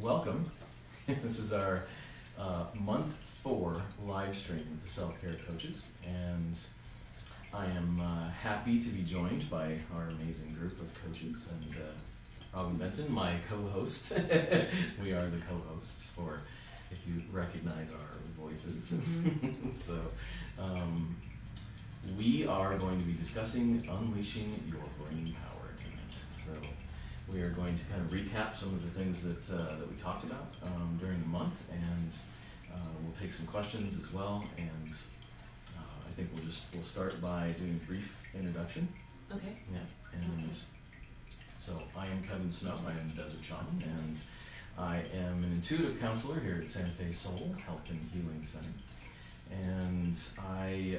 welcome. This is our month 4 live stream with the self-care coaches, and I am happy to be joined by our amazing group of coaches and Robin Benson, my co-host. We are the co-hosts, for if you recognize our voices. So we are going to be discussing unleashing your brain power tonight. So we are going to kind of recap some of the things that that we talked about during the month, and we'll take some questions as well. And I think we'll start by doing a brief introduction. Okay. Yeah. And so I am Kevin Snow. I am Desert Shaman, and I am an intuitive counselor here at Santa Fe Soul Health and Healing Center. And I,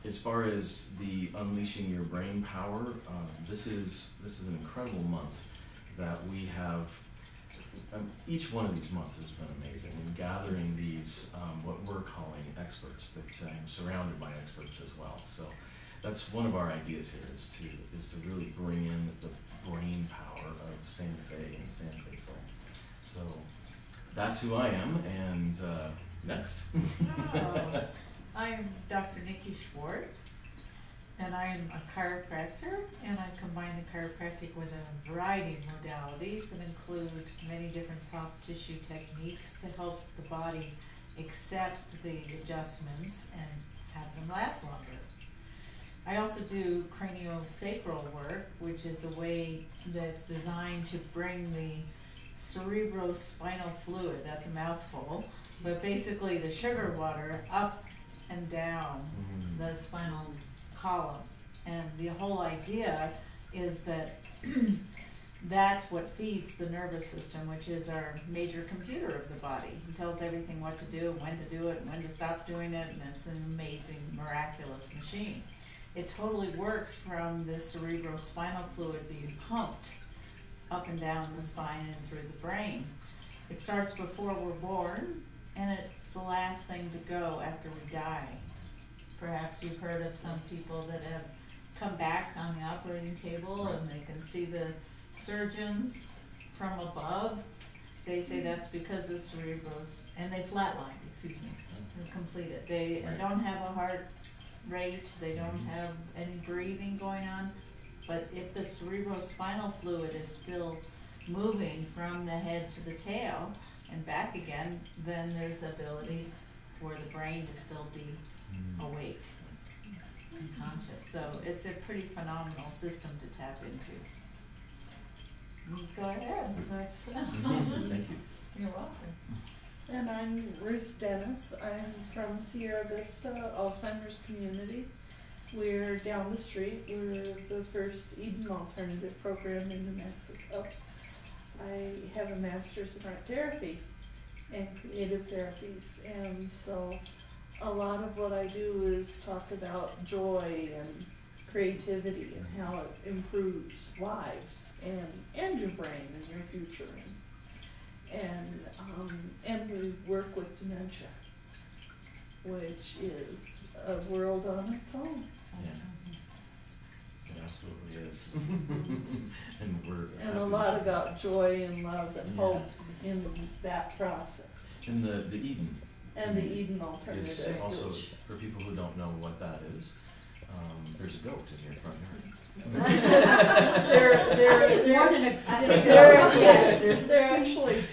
as far as the unleashing your brain power, this is an incredible month that we have. Each one of these months has been amazing in gathering these what we're calling experts, but I'm surrounded by experts as well. So that's one of our ideas here, is to really bring in the brain power of Santa Fe and Santa Fe Soul. So that's who I am, and next. I'm Dr. Nikki Schwartz, and I'm a chiropractor, and I combine the chiropractic with a variety of modalities that include many different soft tissue techniques to help the body accept the adjustments and have them last longer. I also do craniosacral work, which is a way that's designed to bring the cerebrospinal fluid, that's a mouthful, but basically the sugar water up and down the spinal column. And the whole idea is that that's what feeds the nervous system, which is our major computer of the body. It tells everything what to do, when to do it, and when to stop doing it, and it's an amazing, miraculous machine. It totally works from the cerebrospinal fluid being pumped up and down the spine and through the brain. It starts before we're born, and it's the last thing to go after we die. Perhaps you've heard of some people that have come back on the operating table and they can see the surgeons from above. They say that's because the cerebros, and they flatline, excuse me, to complete it. They don't have a heart rate, they don't have any breathing going on, but if the cerebrospinal fluid is still moving from the head to the tail and back again, then there's ability for the brain to still be awake and conscious. So it's a pretty phenomenal system to tap into. Go ahead. Thank you. You're welcome. And I'm Ruth Dennis. I'm from Sierra Vista Alzheimer's Community. We're down the street. We're the first Eden Alternative program in New Mexico. I have a master's in art therapy and creative therapies, and so a lot of what I do is talk about joy and creativity and how it improves lives and your brain and your future. And we work with dementia, which is a world on its own. Yeah. It absolutely is. And a lot about joy and love and hope in that process. And the Eden. And the Eden Alternative. Is also, for people who don't know what that is, there's a goat in your front yard. They're actually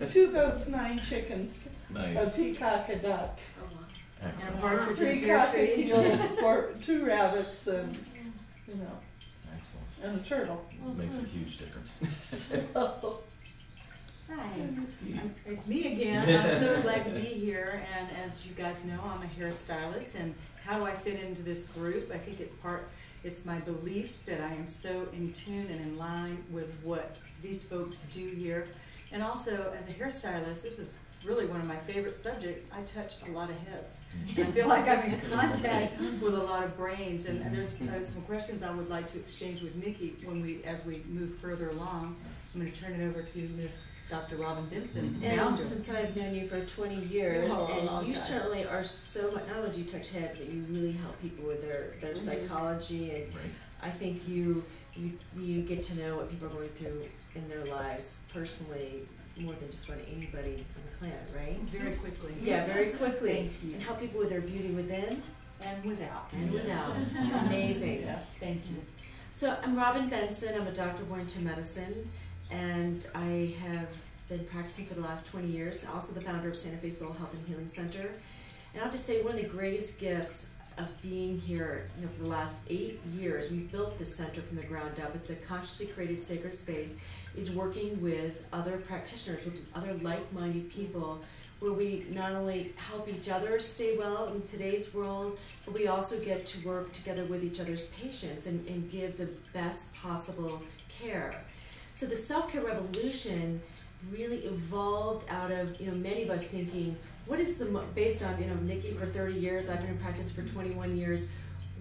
two goats, 9 chickens, nice. A peacock, a duck, excellent. 3 cockatiels, 2 rabbits, and excellent. And a turtle. It makes a huge difference. Hi, it's me again. I'm so glad to be here, and as you guys know, I'm a hairstylist, and how do I fit into this group? I think it's my beliefs that I am so in tune and in line with what these folks do here. And also, as a hairstylist, this is really one of my favorite subjects. I touch a lot of heads. And I feel like I'm in contact with a lot of brains, and there's some questions I would like to exchange with Nikki as we move further along. I'm going to turn it over to Ms. Dr. Robin Benson. And since I've known you for 20 years, and you certainly are so much, not only do you touch heads, but you really help people with their psychology, and I think you get to know what people are going through in their lives personally more than just about anybody on the planet, right? Very quickly. Yeah, very quickly. Thank you. And help people with their beauty within And without. and Yes. without. Amazing. Yeah, thank you. So I'm Robin Benson. I'm a doctor of internal medicine, and I have been practicing for the last 20 years. Also the founder of Santa Fe Soul Health and Healing Center. And I have to say, one of the greatest gifts of being here, for the last 8 years, we built this center from the ground up. It's a consciously created sacred space. Is working with other practitioners, with other like-minded people, where we not only help each other stay well in today's world, but we also get to work together with each other's patients and give the best possible care. So the self-care revolution really evolved out of many of us thinking, what is based on Nikki for 30 years, I've been in practice for 21 years,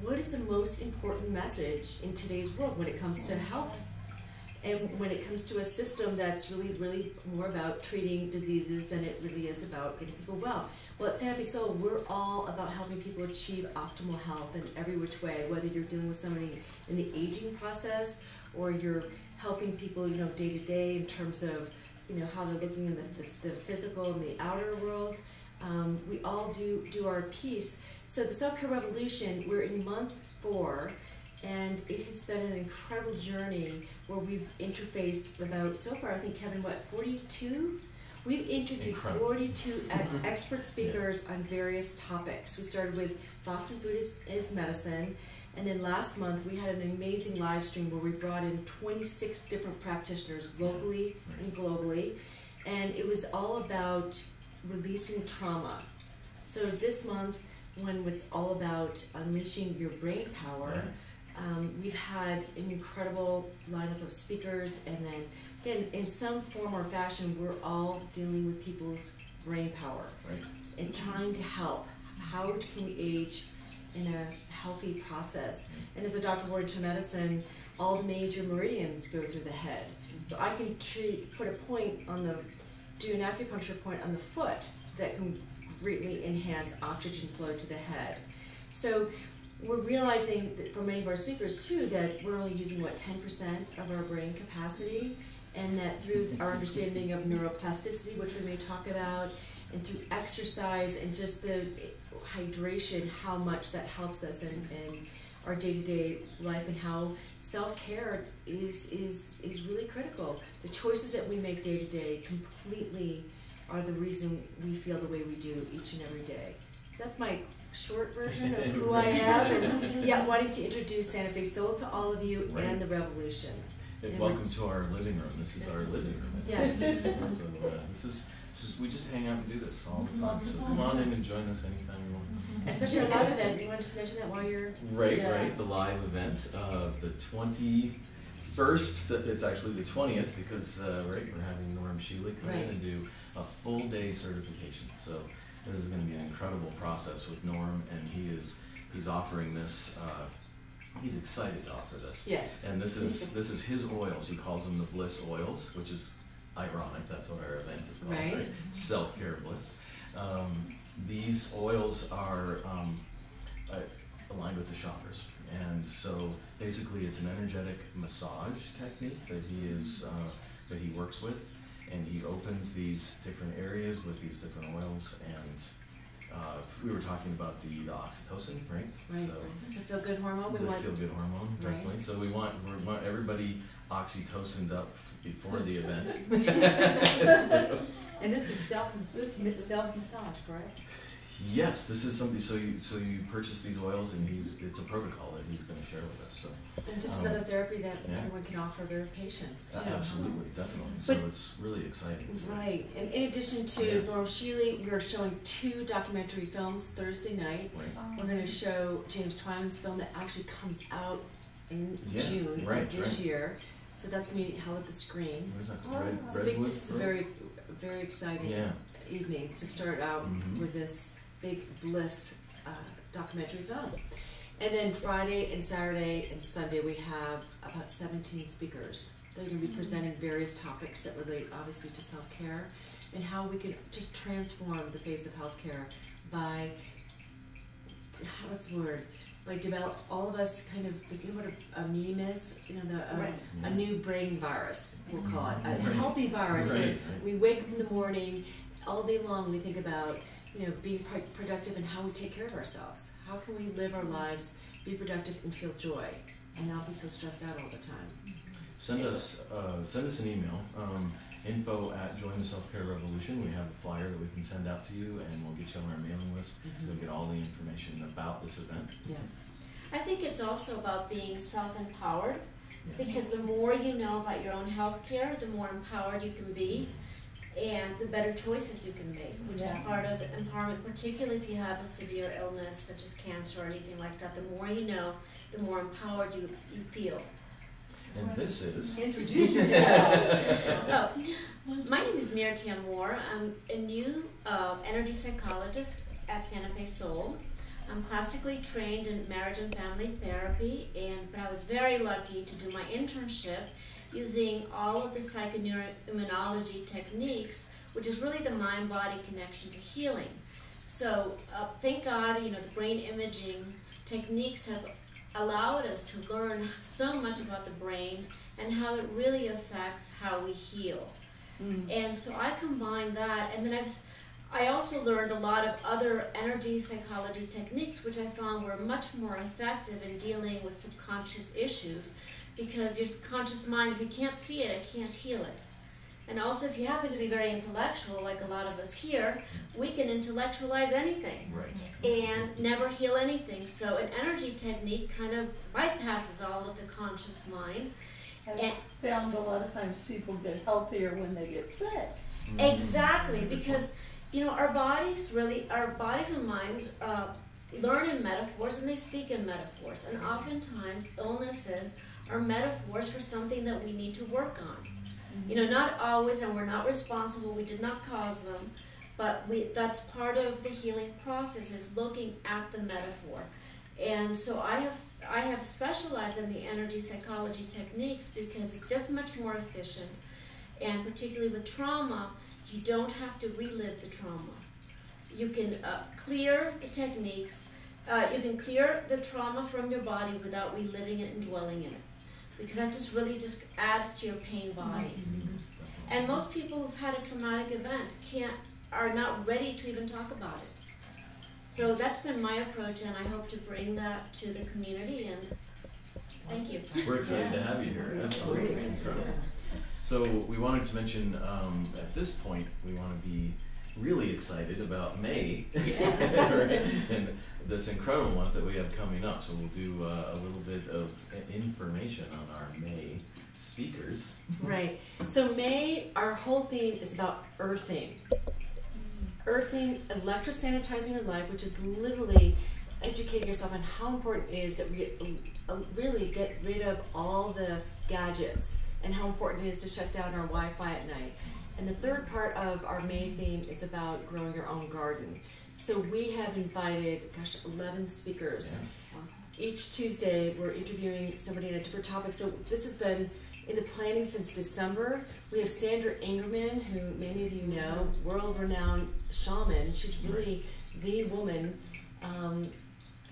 what is the most important message in today's world when it comes to health? And when it comes to a system that's really, really more about treating diseases than it really is about getting people well. Well, at Santa Fe Soul, we're all about helping people achieve optimal health in every which way, whether you're dealing with somebody in the aging process or you're helping people, day to day in terms of, how they're looking in the physical and the outer world. We all do our piece. So the Self-Care Revolution, we're in month 4. And it has been an incredible journey where we've interfaced about, so far, I think, Kevin, 42? We've interviewed 42 expert speakers on various topics. We started with thoughts and food as medicine. And then last month, we had an amazing live stream where we brought in 26 different practitioners locally and globally. And it was all about releasing trauma. So this month, when it's all about unleashing your brain power, we've had an incredible lineup of speakers, and then again, in some form or fashion, we're all dealing with people's brain power and trying to help. How can we age in a healthy process? And as a doctor of internal medicine, all the major meridians go through the head. So I can put a point do an acupuncture point on the foot that can greatly enhance oxygen flow to the head. So we're realizing that for many of our speakers too, that we're only using 10% of our brain capacity, and that through our understanding of neuroplasticity, which we may talk about, and through exercise and just the hydration, how much that helps us in our day-to-day life, and how self-care is really critical. The choices that we make day-to-day completely are the reason we feel the way we do each and every day. So that's my short version of who I am, and wanting to introduce Santa Fe Soul to all of you and the revolution. And welcome to our living room. This is our living room. Yes. So we just hang out and do this all the time. So come on in and join us anytime you want. Especially a live event. You want to just mention that while you're right. The live event, the 21st. It's actually the 20th because we're having Norm Shealy come in and do a full day certification. So this is going to be an incredible process with Norm, and he's offering this. He's excited to offer this. Yes. And this is his oils. He calls them the Bliss oils, which is ironic. That's what our event is called, right? Self-care bliss. These oils are aligned with the chakras, and so basically it's an energetic massage technique that he works with, and he opens these different areas with these different oils. And we were talking about the oxytocin, right? So it's a feel-good hormone. The feel-good hormone, definitely. So we want everybody oxytocined up before the event. And this is self-massage, correct? Yes, this is something. So you purchase these oils, and it's a protocol that he's going to share with us. So and just another therapy that everyone can offer their patients too. Absolutely, definitely. So it's really exciting. Right. And in addition to Norm Shealy, we are showing 2 documentary films Thursday night. We're going to show James Twyman's film that actually comes out in June this year. So that's going to be held at the Screen. This is a very, very exciting evening to start out with this big Bliss documentary film. And then Friday and Saturday and Sunday we have about 17 speakers. They're going to be presenting various topics that relate obviously to self-care and how we can just transform the face of healthcare by, what's the word, by develop all of us kind of, you know what a meme is? You know, Right. a new brain virus, we'll call it, a Right. healthy virus. Right, where right. We wake up in the morning, all day long we think about, you know, being productive and how we take care of ourselves. How can we live our lives, be productive and feel joy, and not be so stressed out all the time? Send us an email, info@Join the Self-Care Revolution. We have a flyer that we can send out to you, and we'll get you on our mailing list. You'll get all the information about this event. Yeah. I think it's also about being self-empowered, Yes. because the more you know about your own health care, the more empowered you can be, and the better choices you can make, which Yeah. is part of empowerment, particularly if you have a severe illness such as cancer or anything like that. The more you know, the more empowered you feel. And this is... Introduce yourself. Oh, my name is Miriam Moore. I'm a new energy psychologist at Santa Fe Soul. I'm classically trained in marriage and family therapy, but I was very lucky to do my internship using all of the psychoneuroimmunology techniques, which is really the mind-body connection to healing. So thank God, you know, the brain imaging techniques have allowed us to learn so much about the brain and how it really affects how we heal. And so I combined that, and then I also learned a lot of other energy psychology techniques, which I found were much more effective in dealing with subconscious issues, because your subconscious mind, if you can't see it, it can't heal it. And also, if you happen to be very intellectual, like a lot of us here, we can intellectualize anything Right. and never heal anything. So an energy technique kind of bypasses all of the conscious mind. I've found a lot of times people get healthier when they get sick. Exactly, because you know our bodies and minds learn in metaphors, and they speak in metaphors. And oftentimes illnesses are metaphors for something that we need to work on. You know, not always, and we're not responsible. We did not cause them, but that's part of the healing process, is looking at the metaphor. And so I have specialized in the energy psychology techniques because it's just much more efficient, and particularly with trauma, you don't have to relive the trauma. You can clear the techniques, you can clear the trauma from your body without reliving it and dwelling in it, because that just really just adds to your pain body. And most people who've had a traumatic event are not ready to even talk about it. So that's been my approach, and I hope to bring that to the community, and thank you. We're excited to have you here. Absolutely. It's incredible. So we wanted to mention, at this point, we want to be really excited about May, right? And this incredible month that we have coming up. So we'll do a little bit of information on our May speakers. Right. So May, our whole theme is about earthing. Earthing, electrosanitizing your life, which is literally educating yourself on how important it is that we really get rid of all the gadgets, and how important it is to shut down our Wi-Fi at night. And the third part of our May theme is about growing your own garden. So we have invited, 11 speakers. Yeah. Each Tuesday, we're interviewing somebody on a different topic. So this has been in the planning since December. We have Sandra Ingerman, who many of you know, world-renowned shaman. She's really the woman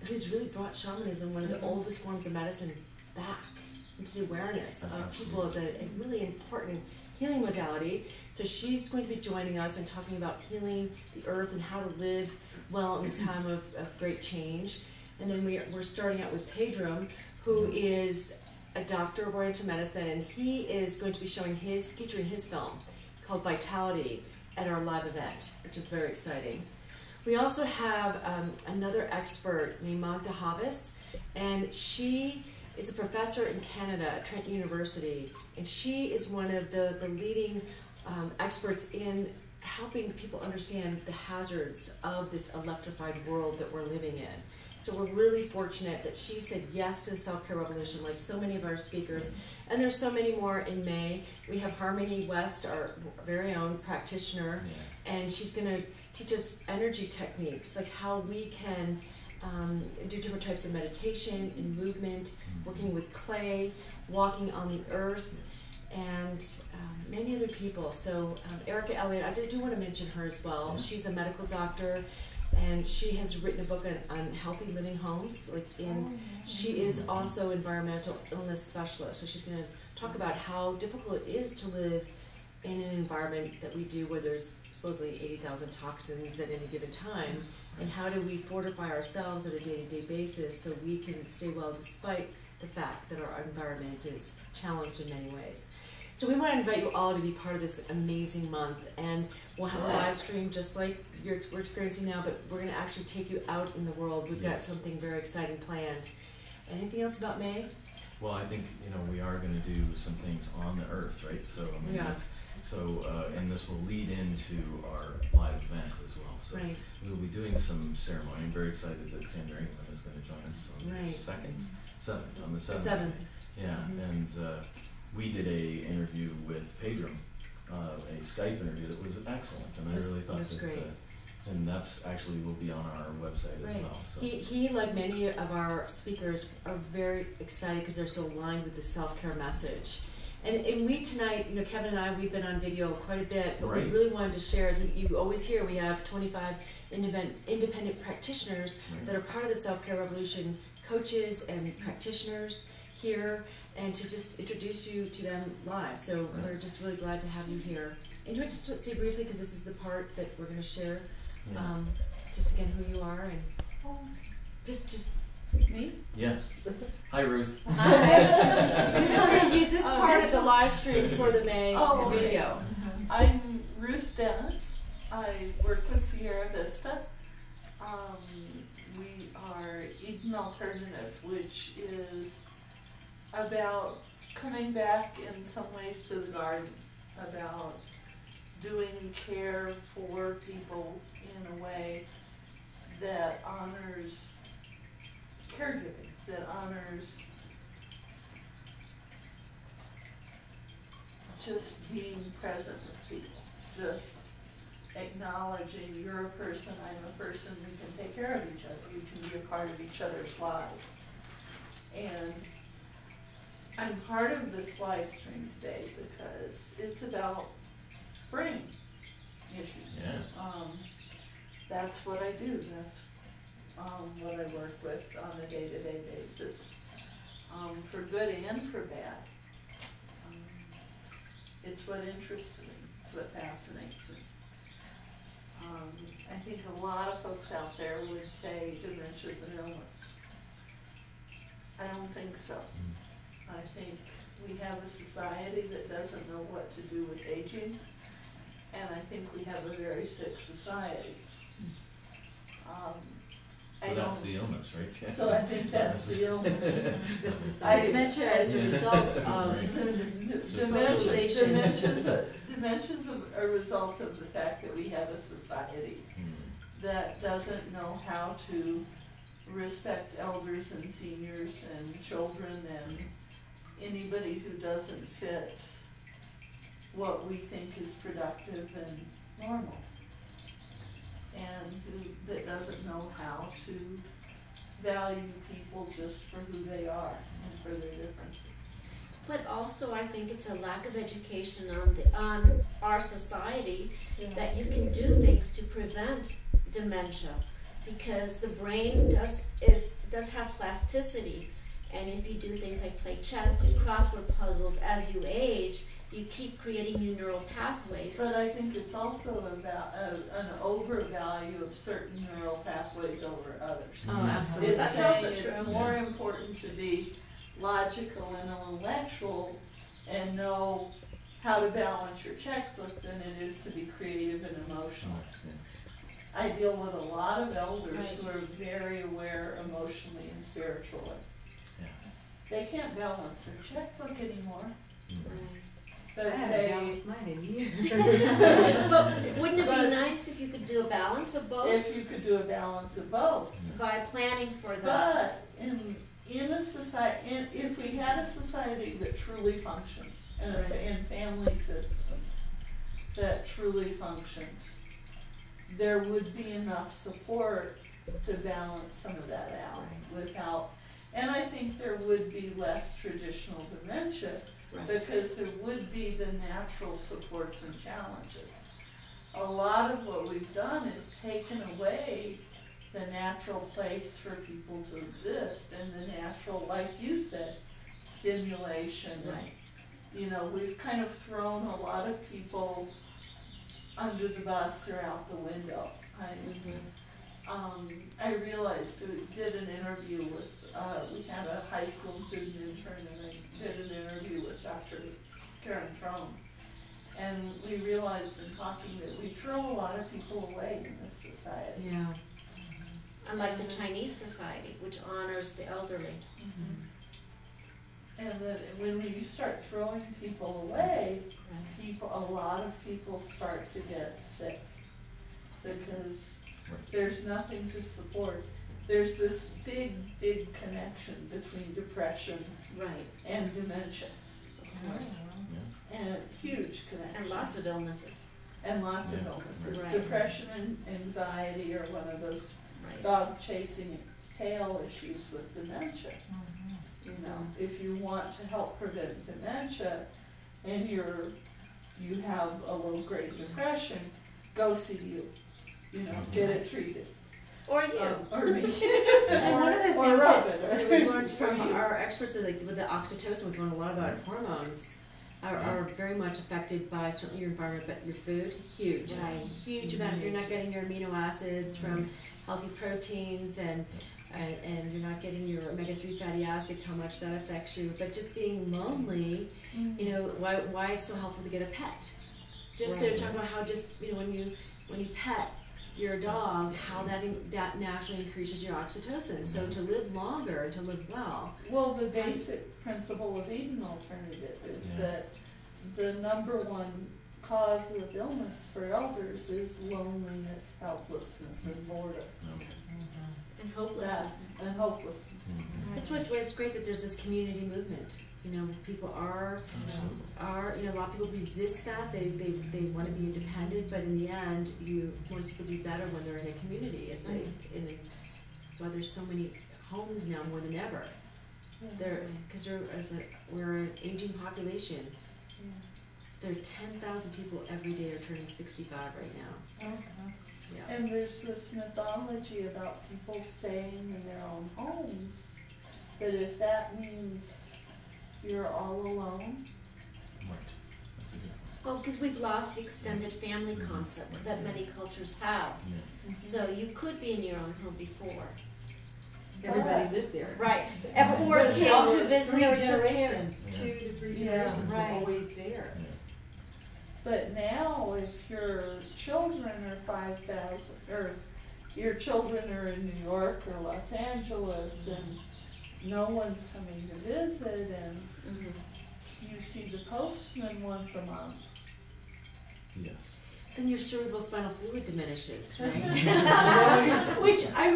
who's really brought shamanism, one of the oldest forms of medicine, back into the awareness of people as a really important healing modality. So she's going to be joining us and talking about healing the earth and how to live well in this time of great change. And then we're starting out with Pedram, who is a doctor of Oriental medicine, and he is going to be featuring his film called Vitality at our live event, which is very exciting. We also have another expert named Magda Havis, and she is a professor in Canada at Trent University, and she is one of the leading experts in helping people understand the hazards of this electrified world that we're living in. So we're really fortunate that she said yes to the self-care revolution, like so many of our speakers. And there's so many more in May. We have Harmony West, our very own practitioner, and she's going to teach us energy techniques, like how we can do different types of meditation and movement, working with clay, walking on the earth, and many other people. So Erica Elliott, I do want to mention her as well. She's a medical doctor, and she has written a book on healthy living homes. She is also environmental illness specialist, so she's going to talk about how difficult it is to live in an environment that we do where there's supposedly 80,000 toxins at any given time, and how do we fortify ourselves on a day-to-day basis so we can stay well despite the fact that our environment is challenged in many ways. So we want to invite you all to be part of this amazing month, and we'll have a live stream just like we're experiencing now, but we're going to actually take you out in the world. We've got something very exciting planned. Anything else about May? Well, I think, we are going to do some things on the earth, right? So, and this will lead into our live event as well. So we will be doing some ceremony. I'm very excited that Sandra England is going to join us on the 7th. Yeah, and we did a interview with Pedro, a Skype interview that was excellent, and I really thought that, and that's actually will be on our website as well. So. He, like many of our speakers, are very excited because they're so aligned with the self-care message. And we tonight, Kevin and I, we've been on video quite a bit, but we really wanted to share, as you always hear, we have 25 independent practitioners that are part of the self-care revolution, coaches and practitioners here, and to just introduce you to them live. So we're just really glad to have you here. And do you want to just say briefly, because this is the part that we're going to share, just again who you are and just me? Yes. Hi, Ruth. Hi. We're going to use this part of the live stream for the May video. I'm Ruth Dennis. I work with Sierra Vista. We are Eden Alternative, which is about coming back in some ways to the garden, about doing care for people in a way that honors caregiving, that honors just being present with people, just acknowledging you're a person, I'm a person, we can take care of each other, we can be a part of each other's lives. And I'm part of this live stream today because it's about brain issues. That's what I do. That's what I work with on a day-to-day basis, for good and for bad. It's what interests me. It's what fascinates me. I think a lot of folks out there would say dementia is an illness. I don't think so. I think we have a society that doesn't know what to do with aging, and I think we have a very sick society. So that's the illness, right? Yes. So I think that's the illness. Dementia as a result of dementia's a result of the fact that we have a society that doesn't know how to respect elders and seniors and children and anybody who doesn't fit what we think is productive and normal, and that doesn't know how to value people just for who they are and for their differences. But also, I think it's a lack of education on our society that you can do things to prevent dementia, because the brain does have plasticity, and if you do things like play chess, do crossword puzzles as you age, you keep creating new neural pathways. But I think it's also about an overvalue of certain neural pathways over others. Oh, absolutely. That's also true. It's true. more important to be logical and intellectual and know how to balance your checkbook than it is to be creative and emotional. I deal with a lot of elders who are very aware emotionally and spiritually. They can't balance their checkbook anymore. But I haven't balanced mine in years. But wouldn't it be nice if you could do a balance of both? If you could do a balance of both. By planning for that. But in a society, if we had a society that truly functioned, and family systems that truly functioned, there would be enough support to balance some of that out without, and I think there would be less traditional dementia because there would be the natural supports and challenges. A lot of what we've done is taken away the natural place for people to exist, and the natural, like you said, stimulation. Right. You know, we've kind of thrown a lot of people under the bus or out the window. I realized, we did an interview with, we had a high school student intern, and I did an interview with Dr. Karen Trone. And we realized in talking that we throw a lot of people away in this society. Yeah. Unlike the Chinese society, which honors the elderly. And that when you start throwing people away, a lot of people start to get sick because there's nothing to support. There's this big, big connection between depression Right. and dementia, Of course. and a huge connection. And lots of illnesses. And lots of illnesses. Right. Depression and anxiety are one of those Right. dog chasing its tail issues with dementia. You know, if you want to help prevent dementia and you have a low-grade depression, go see you. You know, get it treated. Or you. Or me. And one of the Or things Robin, that or- we learned or from you. our experts, like with the oxytocin, we've learned a lot about hormones, are very much affected by certainly your environment, but your food, huge. Right. Huge amount. If you're not getting your amino acids from healthy proteins and you're not getting your omega-3 fatty acids, how much that affects you. But just being lonely, you know, why it's so helpful to get a pet. Just they're talking about how just, you know, when you pet your dog, how that naturally increases your oxytocin. So to live longer and to live well. Well, the basic principle of eating alternative is that the number one cause of illness for elders is loneliness, helplessness, and boredom. And hopelessness. And hopelessness. That's why it's great that there's this community movement. You know, people are, you know, a lot of people resist that. They want to be independent, but in the end, most people do better when they're in a community. That's why there's so many homes now more than ever. Because we're an aging population. There are 10,000 people every day are turning 65 right now. Yeah. And there's this mythology about people staying in their own homes, that if that means you're all alone. Right. That's a good point. Well, because we've lost the extended family concept that many cultures have. So you could be in your own home before. Everybody lived there. Right. Or But came now to visit Three or took care. generations, 2 to 3 generations were Right. always there. But now, if your children are 5,000, or your children are in New York or Los Angeles, and no one's coming to visit, and you see the postman once a month. Yes. Then your cerebral spinal fluid diminishes, right? Which I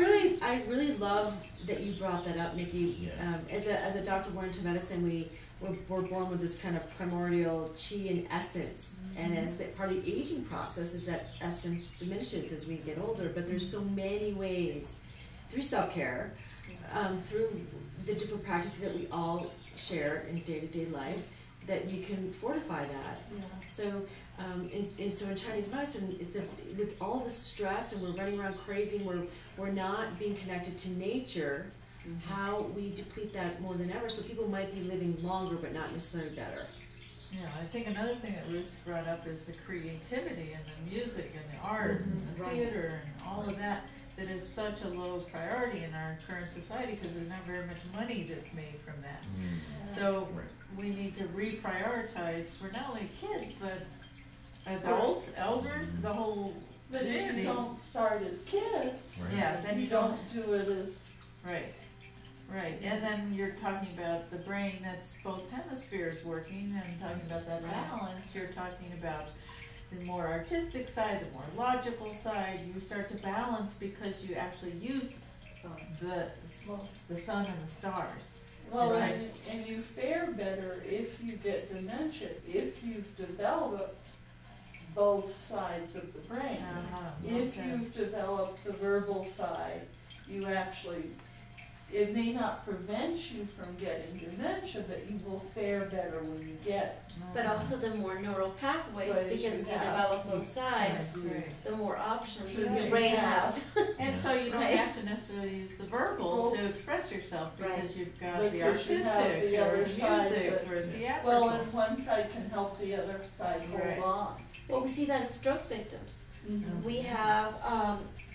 really love that you brought that up, Nikki. As a doctor born into medicine, we're born with this kind of primordial chi and essence, and as the part of the aging process is that essence diminishes as we get older. But there's so many ways through self-care, through the different practices that we all share in day-to-day life, that we can fortify that. So. So in Chinese medicine, with all the stress and we're running around crazy, and we're not being connected to nature, how we deplete that more than ever. So people might be living longer, but not necessarily better. Yeah, I think another thing that Ruth brought up is the creativity and the music and the art and the theater and all of that is such a low priority in our current society because there's not very much money that's made from that. So we need to reprioritize for not only kids, but adults, elders, the whole But if community. you don't start as kids, Then you don't do it as. Right. And then you're talking about the brain that's both hemispheres working and talking about that balance. You're talking about the more artistic side, the more logical side. You start to balance because you actually use the sun and the stars. Well, and you fare better if you get dementia, if you've developed both sides of the brain. If you've developed the verbal side, you actually it may not prevent you from getting dementia, but you will fare better when you get But also the more neural pathways, Ways because you you have. develop both sides, Right. the more options Sure. your brain has. And so you don't Right. have to necessarily use the verbal Well, to express yourself, because Right. you've got Because the you have artistic, the or other the side music, to- or the Yeah. theatrical. well, and one side can help the other side Right. hold on. Well, we see that in stroke victims. Mhm. We have,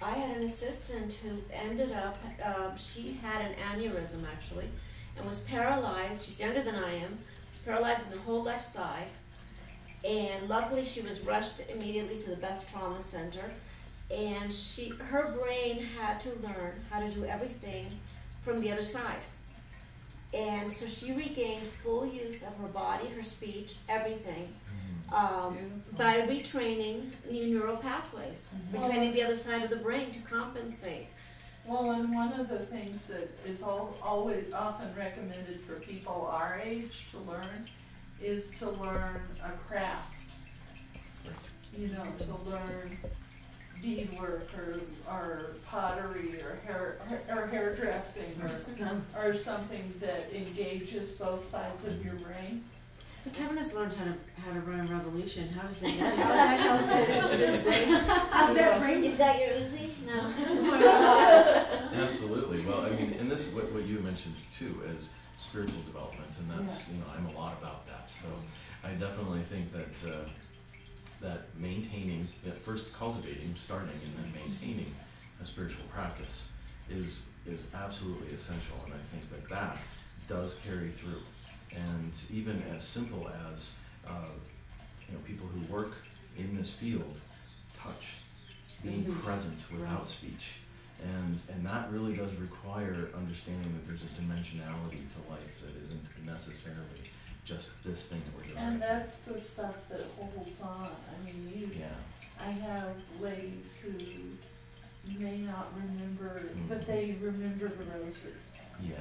I had an assistant who ended up, she had an aneurysm actually, and was paralyzed. She's younger than I am, was paralyzed in the whole left side. And luckily she was rushed immediately to the best trauma center. And her brain had to learn how to do everything from the other side. And so she regained full use of her body, her speech, everything. By retraining new neural pathways, retraining the other side of the brain to compensate. Well, and one of the things that is always often recommended for people our age to learn is to learn a craft. You know, to learn beadwork or pottery or hairdressing or something that engages both sides of your brain. So Kevin has learned how to run a revolution. How does it? How's that help to how's that brain? You've got your Uzi? No. Absolutely. Well, I mean, and this is what you mentioned too, is spiritual development, and that's, you know, I'm a lot about that. So I definitely think that that maintaining, first cultivating, starting, and then maintaining a spiritual practice is absolutely essential, and I think that that does carry through. And even as simple as you know, people who work in this field, touch, being present without speech, and that really does require understanding that there's a dimensionality to life that isn't necessarily just this thing that we're doing. And that's the stuff that holds on. I mean, Yeah. I have ladies who may not remember, but they remember the rosary. Yeah.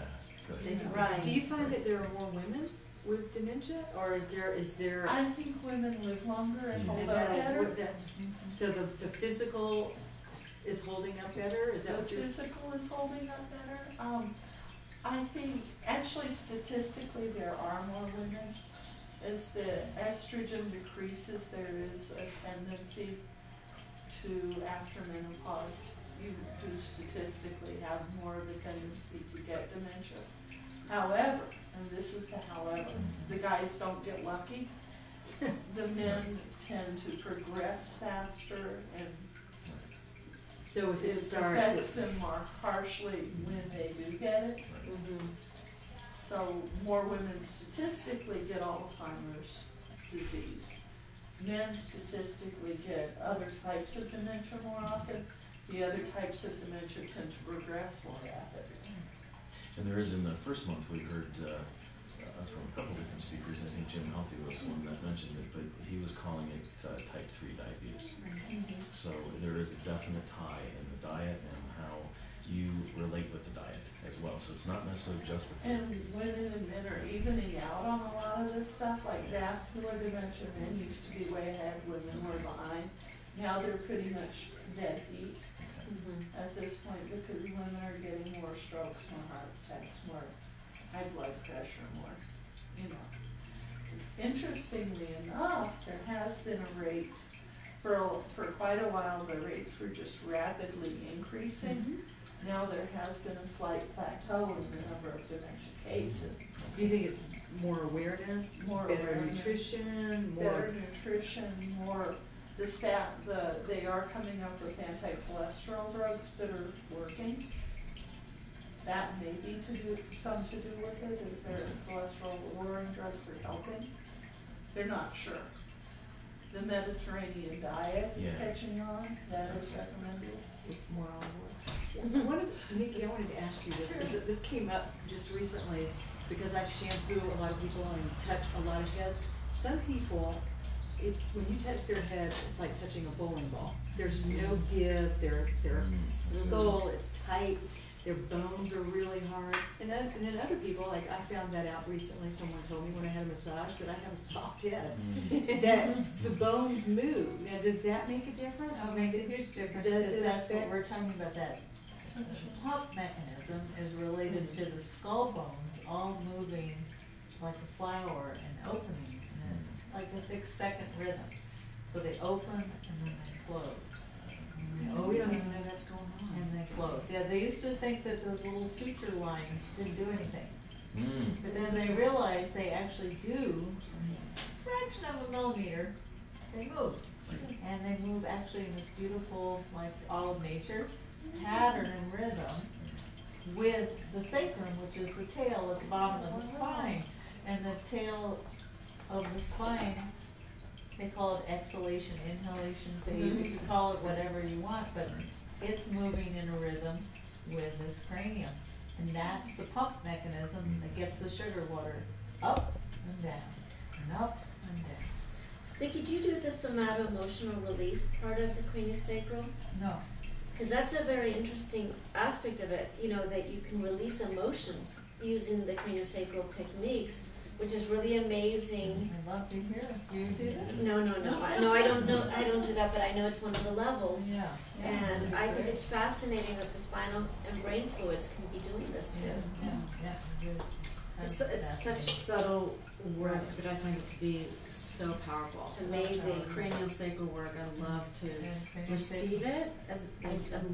Good. Right. Do you find that there are more women with dementia, or is there? I think women live longer and hold And up better. that's so the physical is holding up better. Is that The what you're? physical is holding up better. I think actually statistically there are more women. As the estrogen decreases, there is a tendency to, after menopause, you do statistically have more of a tendency to get dementia. However, and this is the however, the guys don't get lucky. The men tend to progress faster, and So if it it starts, affects them more harshly when they do get it. So more women statistically get Alzheimer's disease. Men statistically get other types of dementia more often. The other types of dementia tend to progress more rapidly. And there is, in the first month, we heard from a couple different speakers. I think Jim Healthy was one that mentioned it, but he was calling it type 3 diabetes. So there is a definite tie in the diet and how you relate with the diet as well. So it's not necessarily just the food. And women and men are evening out on a lot of this stuff, like vascular dementia. Men used to be way ahead, women were behind. Now they're pretty much dead heat at this point because women are getting more strokes, more heart attacks, more high blood pressure, more, you know. Interestingly enough, there has been a rate, for quite a while, the rates were just rapidly increasing. Now there has been a slight plateau in the number of dementia cases. do you think it's more awareness, More better awareness. nutrition, Better nutrition, more, they are coming up with anti-cholesterol drugs that are working. That may be some to do with it, is their cholesterol lowering drugs are helping. They're not sure. The Mediterranean diet is Yeah. catching on, that is recommended. more on board? Nikki, I wanted to ask you this, because this came up just recently, because I shampoo a lot of people and touch a lot of heads. Some people, it's when you touch their head, it's like touching a bowling ball. There's no give, their skull is tight, their bones are really hard. And then other people, like I found that out recently, someone told me when I had a massage that I have a soft head, that the bones move. Now, does that make a difference? That makes a huge difference, Does because it that's what affect- we're talking about, that pump mechanism is related to the skull bones all moving like a flower and opening in like a 6-second rhythm. So they open and then they close. And they Oh, we don't open even know that's going on. and they close. Yeah, they used to think that those little suture lines didn't do anything. But then they realized they actually do, a fraction of a millimeter, they move. And they move actually in this beautiful, like all of nature, pattern and rhythm with the sacrum, which is the tail at the bottom of the spine. And the tail of the spine, they call it exhalation, inhalation phase. You can call it whatever you want, but it's moving in a rhythm with this cranium. And that's the pump mechanism that gets the sugar water up and down, and up and down. Vicki, do you do the somato-emotional release part of the craniosacral? No. Because that's a very interesting aspect of it, you know, that you can release emotions using the craniosacral techniques, which is really amazing. I'd love to hear it. Do you do that? No, I don't know. I don't do that, but I know it's one of the levels. Yeah. And I think it's fascinating that the spinal and brain fluids can be doing this too. Yeah, it is. It's such subtle work, but I find it to be so powerful. It's amazing. Cranial sacral work, I love to receive it. I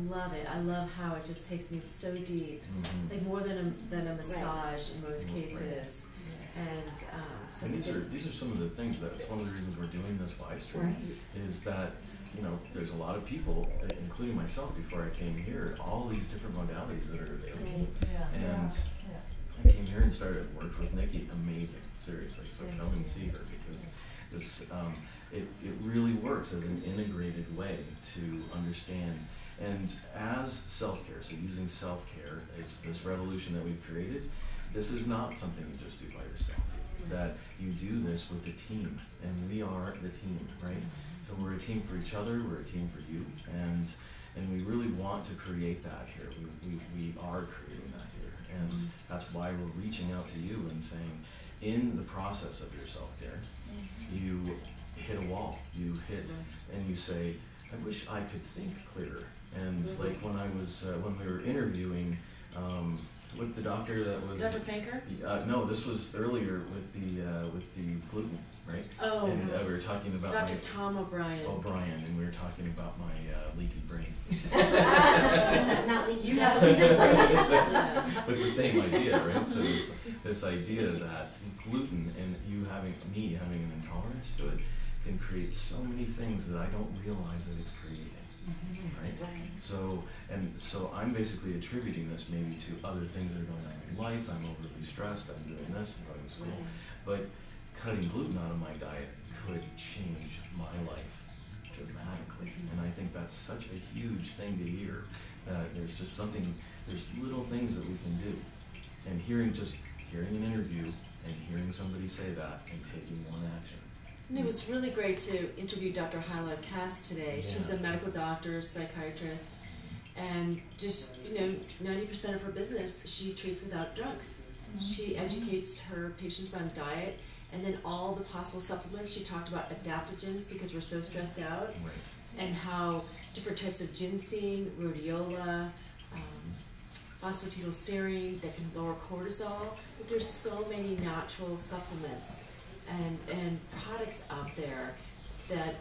love it. I love how it just takes me so deep, like more than a massage in most cases. And these are some of the things that's one of the reasons we're doing this live stream is that, you know, there's a lot of people, including myself before I came here, all these different modalities that are available. And I came here and worked with Nikki. Amazing, seriously. So come and see her because this it really works as an integrated way to understand. And as self-care, so using self-care is this revolution that we've created. This is not something you just do by yourself. That you do this with a team, and we are the team, right? So we're a team for each other, we're a team for you, and we really want to create that here. We are creating that here, and that's why we're reaching out to you and saying, in the process of your self-care, you hit a wall, you hit, and you say, I wish I could think clearer. And like when I was, when we were interviewing, with the doctor that was Dr. Fanker? No, this was earlier with the gluten, right? Oh, and we were talking about Dr. Tom O'Brien. O'Brien, and we were talking about my leaky brain. Not leaky. You have But it's the same idea, right? So this idea that gluten and me having an intolerance to it can create so many things that I don't realize that it's creating. Right? So I'm basically attributing this maybe to other things that are going on in life. I'm overly stressed, I'm doing this, I'm going to school. But cutting gluten out of my diet could change my life dramatically. And I think that's such a huge thing to hear. There's little things that we can do. And hearing an interview and hearing somebody say that and taking one action. And it was really great to interview Dr. Hyla Cass today. She's a medical doctor, psychiatrist, and just, 90% of her business she treats without drugs. She educates her patients on diet and then all the possible supplements. She talked about adaptogens because we're so stressed out, and how different types of ginseng, rhodiola, phosphatidylserine that can lower cortisol. But there's so many natural supplements and products out there that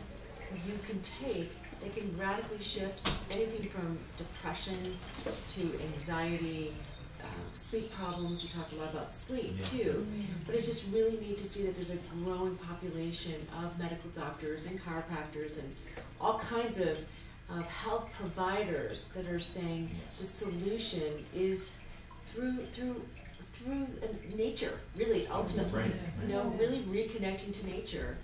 you can take that can radically shift anything from depression to anxiety, sleep problems. We talked a lot about sleep too, but it's just really neat to see that there's a growing population of medical doctors and chiropractors and all kinds of health providers that are saying the solution is through nature, really, ultimately, really reconnecting to nature.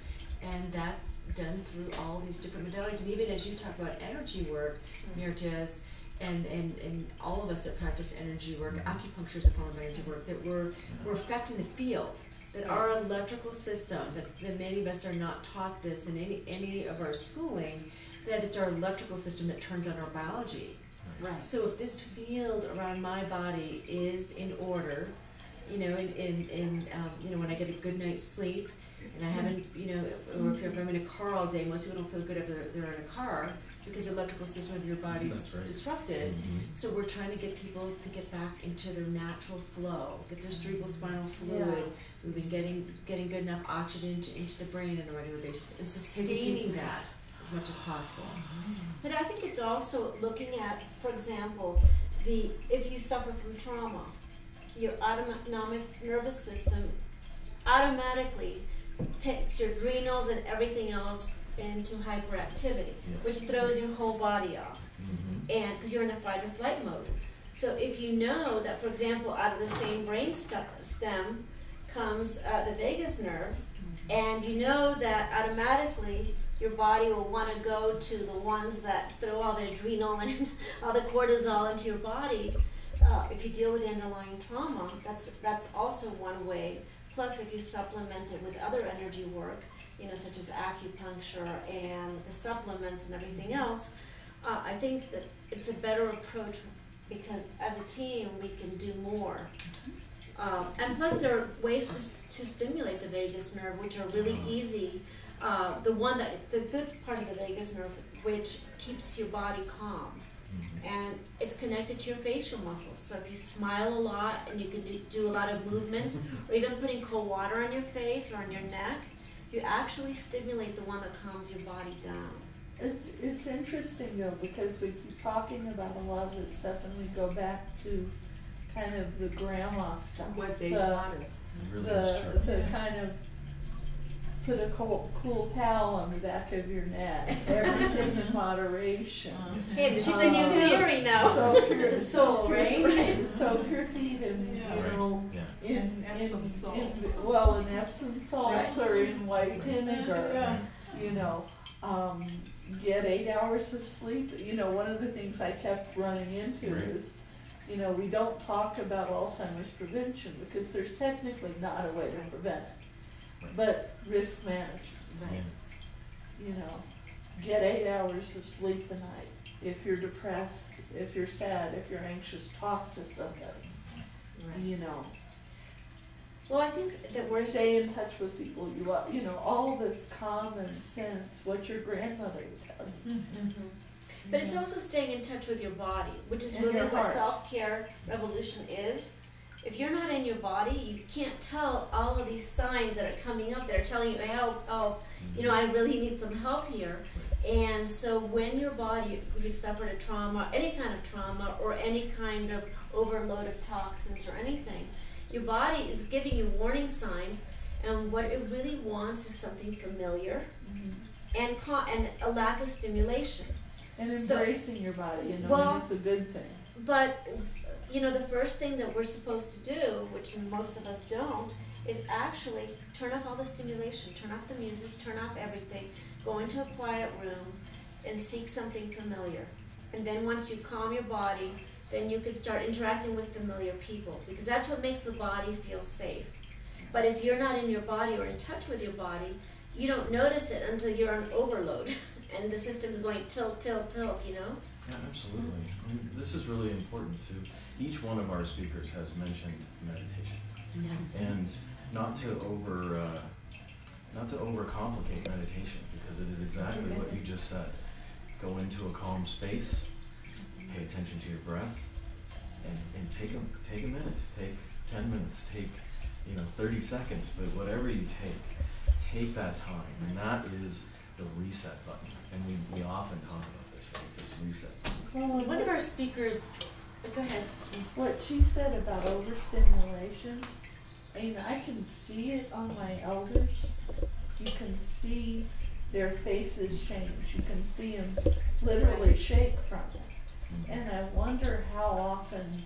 And that's done through all these different modalities. And even as you talk about energy work, Mirtaz, and all of us that practice energy work, acupuncture is a form of energy work, that we're affecting the field, that our electrical system, that many of us are not taught this in any of our schooling, that it's our electrical system that turns on our biology. Right. So if this field around my body is in order, when I get a good night's sleep, and I haven't, or if I'm in a car all day, most people don't feel good if they're in a car. because the electrical system of your body's That's right. disrupted. Mhm. So we're trying to get people to get back into their natural flow, get their cerebral spinal fluid moving, getting good enough oxygen into the brain on a regular basis, and sustaining that as much as possible. But I think it's also looking at, for example, if you suffer from trauma, your autonomic nervous system automatically takes your adrenals and everything else into hyperactivity, Yes. which throws your whole body off, Mhm. and because you're in a fight or flight mode. So if you know that, for example, out of the same brain stem comes the vagus nerve, and you know that automatically your body will want to go to the ones that throw all the adrenal and all the cortisol into your body. If you deal with the underlying trauma, that's also one way. Plus, if you supplement it with other energy work, such as acupuncture and the supplements and everything else, I think that it's a better approach because as a team we can do more. And plus, there are ways to stimulate the vagus nerve, which are really easy. The good part of the vagus nerve, which keeps your body calm. And it's connected to your facial muscles. So if you smile a lot and you can do a lot of movements, or even putting cold water on your face or on your neck, you actually stimulate the one that calms your body down. It's interesting though, because we keep talking about a lot of this stuff and we go back to kind of the grandma stuff. What they the, taught us. It really is true. the kind of put a cool towel on the back of your neck, everything in moderation. Hey, she's a new theory now. Soak The soul, right? Soak your feet in, Yeah. in Epsom salts. in Epsom salts Right. or in white vinegar. Get 8 hours of sleep. One of the things I kept running into Right. is, we don't talk about Alzheimer's prevention because there's technically not a way to prevent it. Right. But risk management, Yeah. Get 8 hours of sleep a night. If you're depressed, if you're sad, if you're anxious, talk to somebody, Well, I think that we're stay in touch with people you love, all this common sense, what your grandmother would tell you. But it's also staying in touch with your body, which is And really your what heart. self-care revolution is. If you're not in your body, you can't tell all of these signs that are coming up that are telling you, help, I really need some help here. And so when your body, you've suffered a trauma, any kind of trauma, or any kind of overload of toxins or anything, your body is giving you warning signs, and what it really wants is something familiar and a lack of stimulation. And So- embracing your body, and Well- it's a good thing. But, the first thing that we're supposed to do, which most of us don't, is actually turn off all the stimulation, turn off the music, turn off everything, go into a quiet room and seek something familiar. And then once you calm your body, then you can start interacting with familiar people, because that's what makes the body feel safe. But if you're not in your body or in touch with your body, you don't notice it until you're on overload and the system's going tilt, Yeah, absolutely. This is really important too. Each one of our speakers has mentioned meditation, and not to overcomplicate meditation, because it is exactly what you just said. Go into a calm space, pay attention to your breath, and take a minute, take 10 minutes, take 30 seconds, but whatever you take that time, and that is the reset button. And we often talk about this, right? This reset button. Well, One of our speakers, go ahead. what she said about overstimulation, I can see it on my elders. You can see their faces change. You can see them literally shake from it. And I wonder how often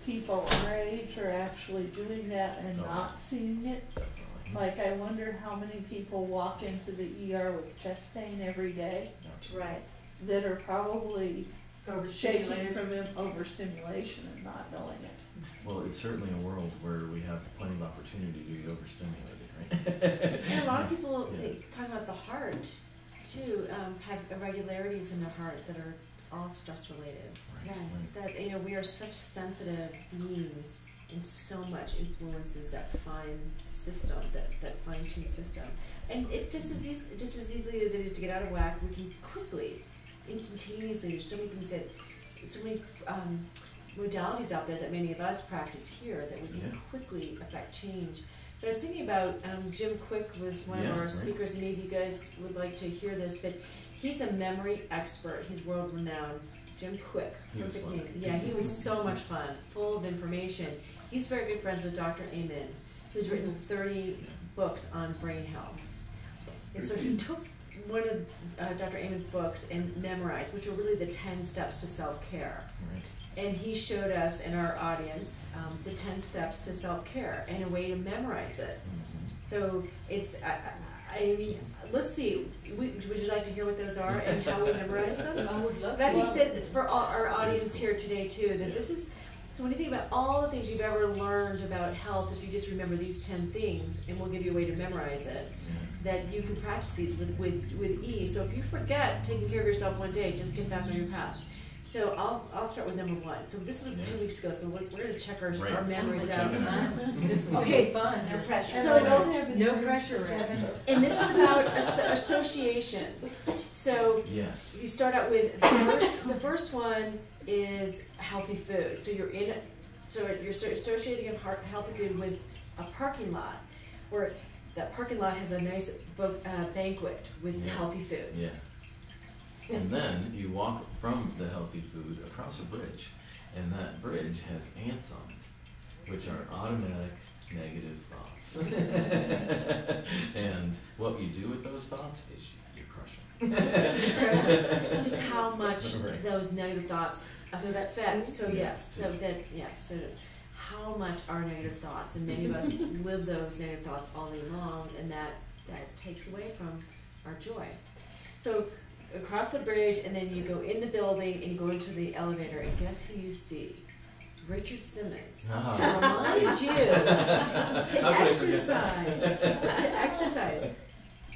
people our age are actually doing that and not seeing it. Definitely. Like, I wonder how many people walk into the ER with chest pain every day Absolutely. Right. that are probably shaking Overstimulated. from overstimulation and not knowing it. Well, it's certainly a world where we have plenty of opportunity to be overstimulated, right? And a lot of people Yeah. they talk about the heart, too, have irregularities in their heart that are all stress related. Right, right. That, we are such sensitive beings, and so much influences that fine system, that fine-tuned system. And it just as easily as it is to get out of whack, we can quickly instantaneously. There's so many things that, so many modalities out there that many of us practice here that we can quickly affect change. But I was thinking about Jim Quick was one of our speakers, and maybe you guys would like to hear this, but he's a memory expert. He's world renowned. Jim Quick, perfect name. Yeah, he was so much fun, full of information. He's very good friends with Dr. Amen, who's written 30 books on brain health. And so he took one of Dr. Amen's books and memorized, which were really the 10 steps to self-care. Right. And he showed us and our audience the 10 steps to self-care and a way to memorize it. So it's, I mean, let's see, would you like to hear what those are and how we memorize them? I would love but to. I think that for all our audience here today too, that this is, so when you think about all the things you've ever learned about health, if you just remember these 10 things, and we'll give you a way to memorize it, that you can practice these with ease. So if you forget taking care of yourself one day, just get back on your path. So I'll start with number 1. So this was 2 weeks ago, so we're going to check our memories out. This will Okay. be fun. No pressure. And I don't have any No pressure. And this is about association. So Yes. you start out with the first one is healthy food. So you're associating a healthy food with a parking lot, where that parking lot has a nice banquet with healthy food. Yeah. And then you walk from the healthy food across a bridge, and that bridge has ants on it, which are automatic negative thoughts. And what you do with those thoughts is you crush them. Just how much those negative thoughts affect. So so how much are negative thoughts, and many of us live those negative thoughts all day long, and that takes away from our joy. So across the bridge, and then you go in the building, and you go into the elevator, and guess who you see? Richard Simmons. To remind you to exercise.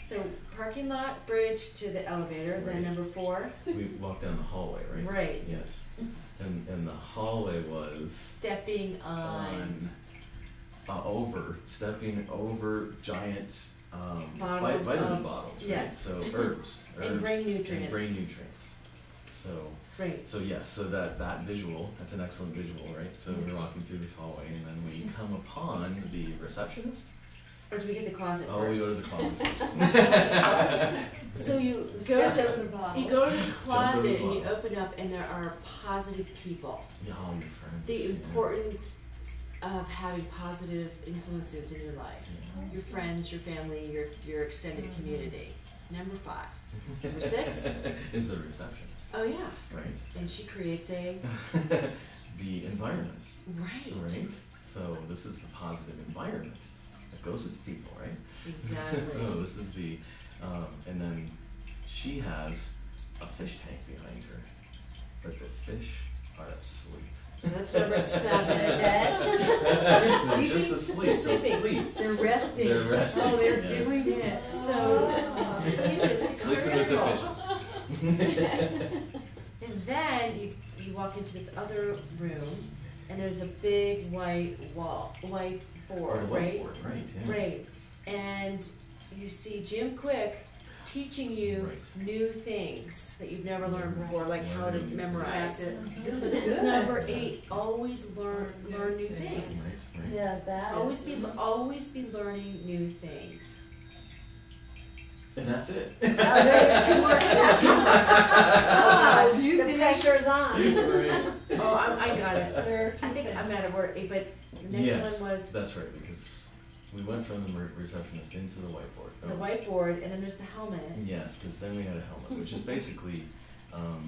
So parking lot, bridge to the elevator. Then number 4. We walked down the hallway, right? Right. Yes. And the hallway was stepping on stepping over giant bottles vitamin bottles, right? yes. So herbs and brain nutrients. And brain nutrients. So right. So yes, so that visual, that's an excellent visual, right? So we're walking through this hallway, and then we come upon the receptionist. Or do we get the closet Oh, first? we go to the closet first. So you go to the closet and you open up, and there are positive people. Yeah, all your friends. The importance of having positive influences in your life. Yeah. Your friends, your family, your extended community. Number 5. Number 6 is the receptionist. Oh yeah. Right. And she creates a the environment. right. Right. So this is the positive environment that goes with people, right? Exactly. So this is the, and then she has a fish tank behind her, but the fish are asleep. So that's number 7. Dead? They're just asleep. They're sleeping. They're resting. They're resting. Oh, they're yes. doing it. So sleep is Sleeping with the critical. fishes. And then you walk into this other room, and there's a big white board, Or the right? whiteboard, right? Yeah. Right. And you see Jim Quick teaching you new things that you've never learned before, like how to memorize. So This this is number 8. Always learn new things. Right. Right. Yeah, that Always be learning new things. And that's it. There's 2 more. Gosh, you The think? pressure's on. Right. Oh, I got it. I think I'm at word 8, but the next Yes, one was that's right, because we went from the receptionist into the whiteboard. the whiteboard, and then there's the helmet. Yes, because then we had a helmet, which is basically,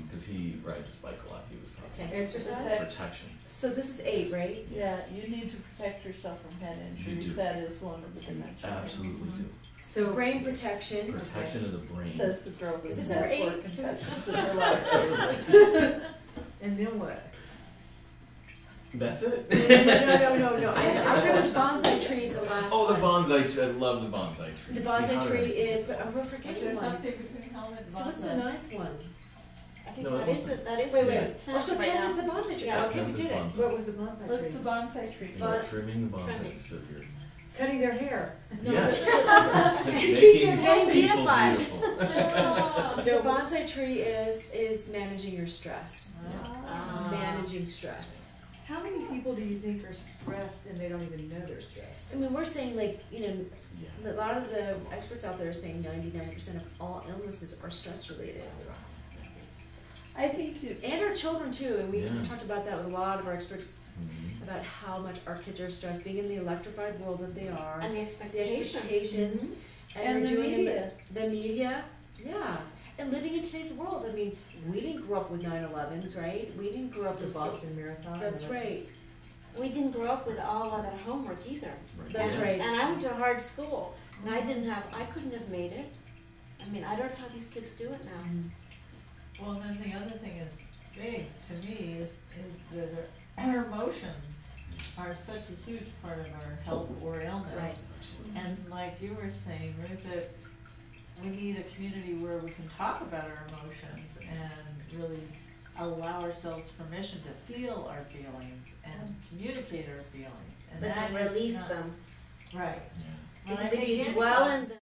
because he rides his bike a lot, he was talking Exercise? protection. So this is 8, right? Yeah, you need to protect yourself from head You injuries. do. That is one of the dimensions. Absolutely do. So Brain protection. Protection of the brain. Says the girl Is who's this had number 4 8? concussions in her life. and then what? That's it. No. I remember bonsai trees the last Oh, the one. bonsai tree. I love the bonsai tree. The See, how bonsai did tree I forget is, but that? we're forgetting There's one. something between helmet and So what's the bonsai. 9th one? I think No, that it is wasn't. that is Wait. the Oh, so 10th 10 right is the now. bonsai tree. Yeah. Okay, we 10th is did it. bonsai. What was the bonsai What's tree? the bonsai tree? You are But- trimming the bonsai. Trimming. So you're Cutting their hair. No, yes. but- It's Keep making them Getting people beautified. beautiful. So the bonsai tree is managing your stress. Managing stress. How many people do you think are stressed and they don't even know they're stressed? I mean, we're saying like, you know, Yeah. a lot of the experts out there are saying 99% of all illnesses are stress related. I think it, And our children too, and we Yeah. talked about that with a lot of our experts Mhm. about how much our kids are stressed, being in the electrified world that they are, And the the expectations. expectations, And we're the doing media. the media, yeah, and living in today's world. I mean, we didn't grow up with 9/11s, right? We didn't grow up The with Boston Marathon. That's right. We didn't grow up with all of that homework either. Right. That's Yeah. right. And I went to a hard school, and I couldn't have made it. I mean, I don't know how these kids do it now. Well, then the other thing is big to me is that our emotions are such a huge part of our health or illness. And like you were saying, Ruth, that we need a community where we can talk about our emotions and really allow ourselves permission to feel our feelings and communicate our feelings. And But that then is release not- not- them. Right. Yeah. But I Because if think you in dwell talk- in them,